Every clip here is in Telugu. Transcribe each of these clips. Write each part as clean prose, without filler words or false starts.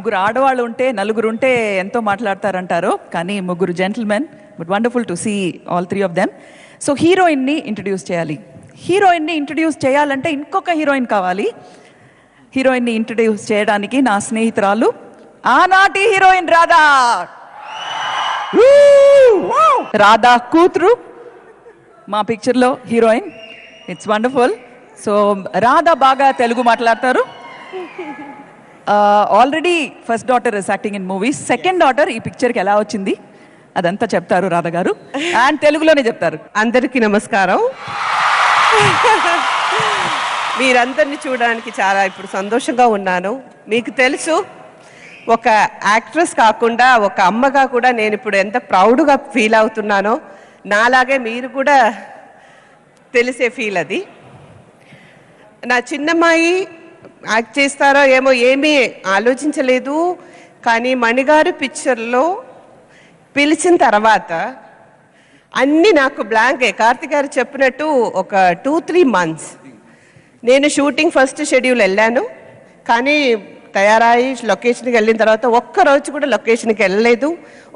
ముగ్గురు ఆడవాళ్ళు ఉంటే నలుగురు ఉంటే ఎంతో మాట్లాడతారంటారు, కానీ ముగ్గురు gentlemen, but wonderful to see all three of them. So హీరోయిన్ని ఇంట్రడ్యూస్ చేయాలి. హీరోయిన్ని ఇంట్రడ్యూస్ చేయాలంటే ఇంకొక హీరోయిన్ కావాలి. హీరోయిన్ని ఇంట్రడ్యూస్ చేయడానికి నా స్నేహితురాలు, ఆనాటి హీరోయిన్ రాధా. రాధా కూతురు మా పిక్చర్లో heroine. It's wonderful. So Radha బాగా తెలుగు మాట్లాడతారు. Already first daughter is acting in movies. Second daughter ఈ పిక్చర్కి ఎలా వచ్చింది అదంతా చెప్తారు రాధా గారు, అండ్ తెలుగులోనే చెప్తారు. అందరికీ నమస్కారం. మీరందరినీ చూడడానికి చాలా ఇప్పుడు సంతోషంగా ఉన్నాను. మీకు తెలుసు, ఒక యాక్ట్రెస్ కాకుండా ఒక అమ్మగా కూడా నేను ఇప్పుడు ఎంత ప్రౌడ్గా ఫీల్ అవుతున్నానో, నాలాగే మీరు కూడా తెలిసే ఫీల్ అది. నా చిన్నమ్మాయి యాక్ట్ చేస్తారో ఏమో ఏమీ ఆలోచించలేదు, కానీ మణిగారు పిక్చర్లో పిలిచిన తర్వాత అన్నీ నాకు బ్లాంకే. కార్తిక్ గారు చెప్పినట్టు ఒక 2-3 months నేను షూటింగ్ ఫస్ట్ షెడ్యూల్ వెళ్ళాను, కానీ తయారై లొకేషన్కి వెళ్ళిన తర్వాత ఒక్కరోజు కూడా లొకేషన్కి వెళ్ళలేదు.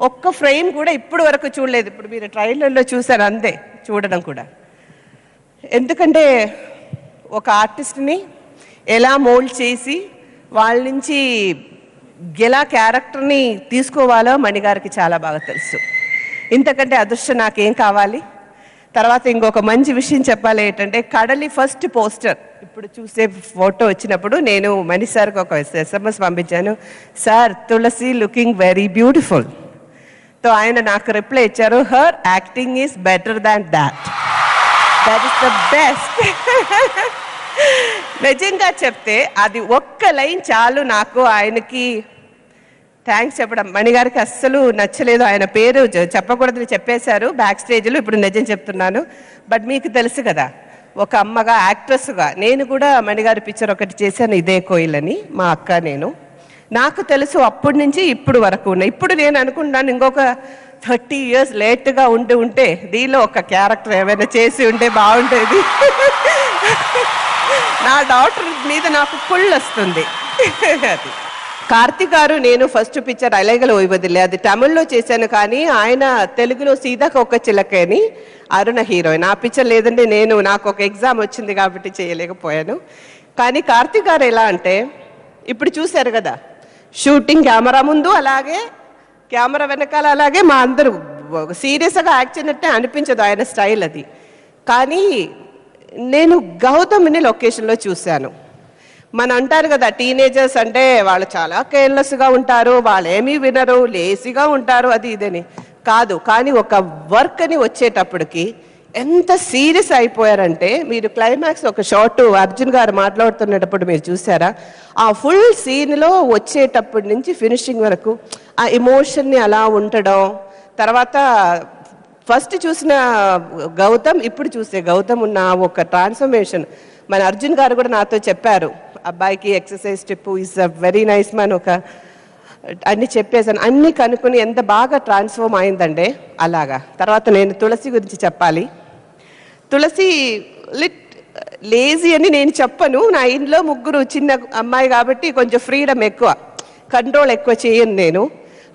ఒక్క ఫ్రేమ్ కూడా ఇప్పుడు వరకు చూడలేదు. ఇప్పుడు మీరు ట్రైలర్లో చూసారు, అంతే చూడడం కూడా. ఎందుకంటే ఒక ఆర్టిస్ట్ని ఎలా మోల్డ్ చేసి వాళ్ళ నుంచి ఎలా క్యారెక్టర్ని తీసుకోవాలో మణిగారికి చాలా బాగా తెలుసు. ఇంతకంటే అదృష్టం నాకేం కావాలి. తర్వాత ఇంకొక మంచి విషయం చెప్పాలి ఏంటంటే, కడలి ఫస్ట్ పోస్టర్ ఇప్పుడు చూసే ఫోటో వచ్చినప్పుడు నేను మణి సార్కి ఒక SMS పంపించాను, సార్ తులసి లుకింగ్ వెరీ బ్యూటిఫుల్. తో ఆయన నాకు రిప్లై ఇచ్చారు, her acting is better than that, that is the best. నిజంగా చెప్తే అది ఒక్క లైన్ చాలు నాకు ఆయనకి థ్యాంక్స్ చెప్పడం. మణిగారికి అస్సలు నచ్చలేదు, ఆయన పేరు చెప్పకూడదని చెప్పేశారు బ్యాక్ స్టేజ్లో. ఇప్పుడు నిజం చెప్తున్నాను. బట్ మీకు తెలుసు కదా, ఒక అమ్మగా యాక్ట్రెస్గా నేను కూడా మణిగారి పిక్చర్ ఒకటి చేశాను, ఇదే కోయిల్ అని. మా అక్క నేను, నాకు తెలుసు అప్పటి నుంచి ఇప్పుడు వరకు ఉన్నాయి. ఇప్పుడు నేను అనుకుంటున్నాను ఇంకొక 30 years లేట్గా ఉంటే దీనిలో ఒక క్యారెక్టర్ ఏమైనా చేసి ఉంటే బాగుంటుంది. నా డాక్టర్ మీద నాకు కుళ్ళు వస్తుంది. అది కార్తిక్ గారు, నేను ఫస్ట్ పిక్చర్ అలైగలు ఓయివదిలే అది తమిళ్లో చేశాను, కానీ ఆయన తెలుగులో సీతాకు ఒక చిలక అని అరుణ హీరోయిన్. ఆ పిక్చర్ లేదంటే నాకు ఒక ఎగ్జామ్ వచ్చింది కాబట్టి చేయలేకపోయాను. కానీ కార్తిక్ గారు ఎలా అంటే, ఇప్పుడు చూశారు కదా షూటింగ్ కెమెరా ముందు అలాగే కెమెరా వెనకాల అలాగే మా అందరూ సీరియస్గా యాక్ట్ చేయనట్టే అనిపించదు ఆయన స్టైల్ అది. కానీ నేను గౌతమ్ని లొకేషన్లో చూశాను. మన అంటారు కదా టీనేజర్స్ అంటే వాళ్ళు చాలా కేర్లెస్గా ఉంటారు, వాళ్ళు ఏమీ వినరు, లేజీగా ఉంటారు, అది ఇదని కాదు. కానీ ఒక వర్క్ అని వచ్చేటప్పటికి ఎంత సీరియస్ అయిపోయారంటే, మీరు క్లైమాక్స్ ఒక షార్ట్ అర్జున్ గారు మాట్లాడుతున్నప్పుడు మీరు చూసారా, ఆ ఫుల్ సీన్లో వచ్చేటప్పటి నుంచి ఫినిషింగ్ వరకు ఆ ఎమోషన్ని అలా ఉండడం. తర్వాత ఫస్ట్ చూసిన గౌతమ్, ఇప్పుడు చూసే గౌతమ్ ఉన్న ఒక ట్రాన్స్ఫర్మేషన్ మన అర్జున్ గారు కూడా నాతో చెప్పారు, అబ్బాయికి exercise tip is a very nice man, ఒక అన్ని చెప్పేసాను. అన్నీ కనుక్కొని ఎంత బాగా ట్రాన్స్ఫార్మ్ అయిందంటే అలాగా. తర్వాత నేను తులసి గురించి చెప్పాలి. తులసి లేజీ అని నేను చెప్పను, నా ఇంట్లో ముగ్గురు చిన్న అమ్మాయి కాబట్టి కొంచెం ఫ్రీడమ్ ఎక్కువ, కంట్రోల్ ఎక్కువ చేయను నేను.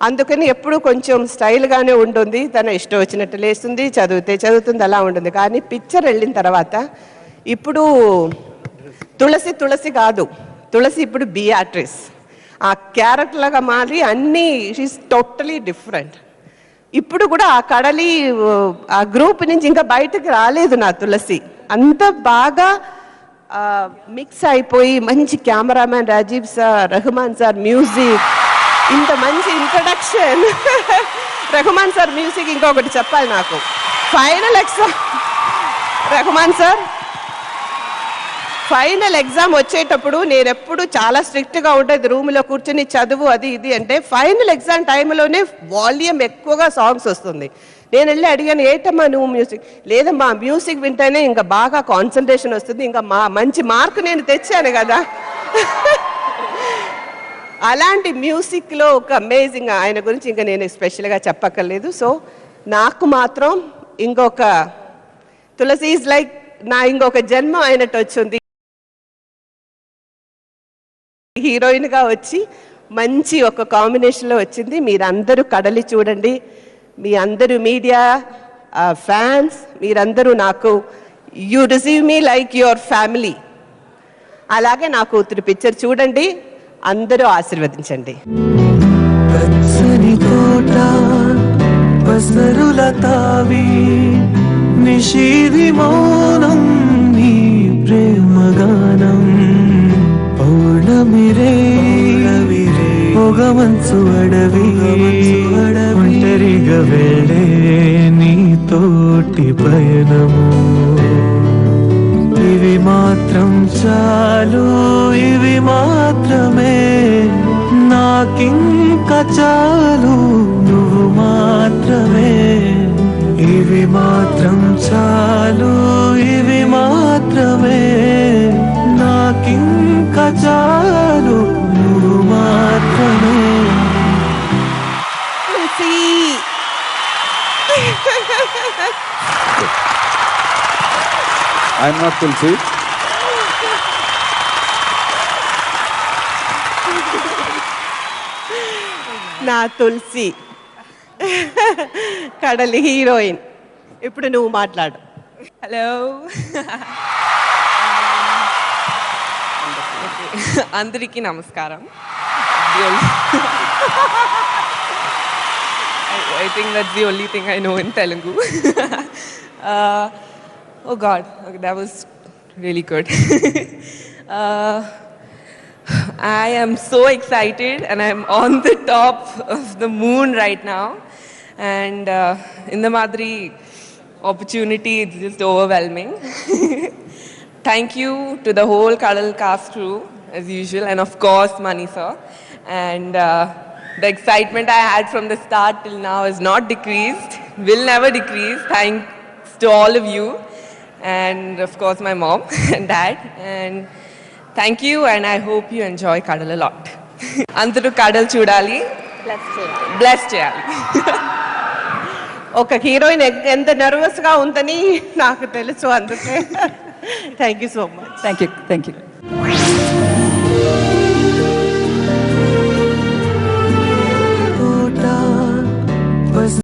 అందుకని ఎప్పుడు కొంచెం స్టైల్గానే ఉంటుంది, తన ఇష్టం వచ్చినట్టు లేస్తుంది, చదువుతుంది, అలా ఉంటుంది. కానీ పిక్చర్ వెళ్ళిన తర్వాత ఇప్పుడు తులసి కాదు, తులసి ఇప్పుడు బియాట్రిస్, ఆ క్యారెక్టర్ లాగా మారి అన్నీ షీఈస్ టోటలీ డిఫరెంట్. ఇప్పుడు కూడా ఆ కడలి ఆ గ్రూప్ నుంచి ఇంకా బయటకు రాలేదు నా తులసి. అంత బాగా మిక్స్ అయిపోయి మంచి cameraman Rajiv sir, Rahman sir music, ఇంత మంచి ఇంట్రడక్షన్. రెహమాన్ సార్ మ్యూజిక్ ఇంకొకటి చెప్పాలి నాకు, final exam Rahman sir final exam వచ్చేటప్పుడు నేను ఎప్పుడు చాలా స్ట్రిక్ట్గా ఉంటుంది, రూమ్లో కూర్చొని చదువు అది ఇది అంటే, ఫైనల్ ఎగ్జామ్ టైంలోనే వాల్యూమ్ ఎక్కువగా సాంగ్స్ వస్తుంది. నేను వెళ్ళి అడిగాను, ఏంటమ్మా నువ్వు మ్యూజిక్? లేదమ్మా మ్యూజిక్ వింటేనే ఇంకా బాగా కాన్సన్ట్రేషన్ వస్తుంది, ఇంకా మంచి మార్క్ నేను తెచ్చాను కదా. అలాంటి మ్యూజిక్లో ఒక అమేజింగ్, ఆయన గురించి ఇంకా నేను స్పెషల్గా చెప్పక్కర్లేదు. సో నాకు మాత్రం ఇంకొక తులసి ఈజ్ లైక్ నా ఇంకొక జన్మ అయినట్టు వచ్చింది. హీరోయిన్గా వచ్చి మంచి ఒక కాంబినేషన్లో వచ్చింది. మీరందరూ కడలి చూడండి. మీ అందరూ మీడియా ఫ్యాన్స్ మీరందరూ నాకు you receive me like your family. అలాగే నా కూతురు పిక్చర్ చూడండి, అందరూ ఆశీర్వదించండి. పచ్చని తోట పసరుల తావి నిషీది మౌనం నీ ప్రేమగానం పౌర్ణమిరే పొగమంచు అడవి ఒంటరిగా వెళ్ళే నీ తోటి పయనము ఇవి మాత్రం చాలు ఇవి మాత్రమే నాకింకా చాలు నువ్వు మాత్రమే ఇవి మాత్రం చాలు ఇవి మాత్రమే నాకింకా చాలు నువ్వు మాత్రమే. I'm not Tulsi. నా తులసి కడలి హీరోయిన్. ఇప్పుడు నువ్వు మాట్లాడు. హలో. అందరికీ నమస్కారం. I think that's the only thing I know in Telugu. Oh God, okay, that was really good. I am so excited and I'm on the top of the moon right now. And in the Madri opportunity, it's just overwhelming. Thank you to the whole Kadal cast crew, as usual, and of course, Mani sir. And the excitement I had from the start till now has not decreased, will never decrease. Thanks to all of you. And of course, my mom and dad. And thank you, and I hope you enjoy Kadal a lot. Andaru Kadal chudali, bless cheyali. ఒక హీరోయిన్ ఎంత నర్వస్గా ఉందని నాకు తెలుసు, అందుకే thank you so much. Thank you.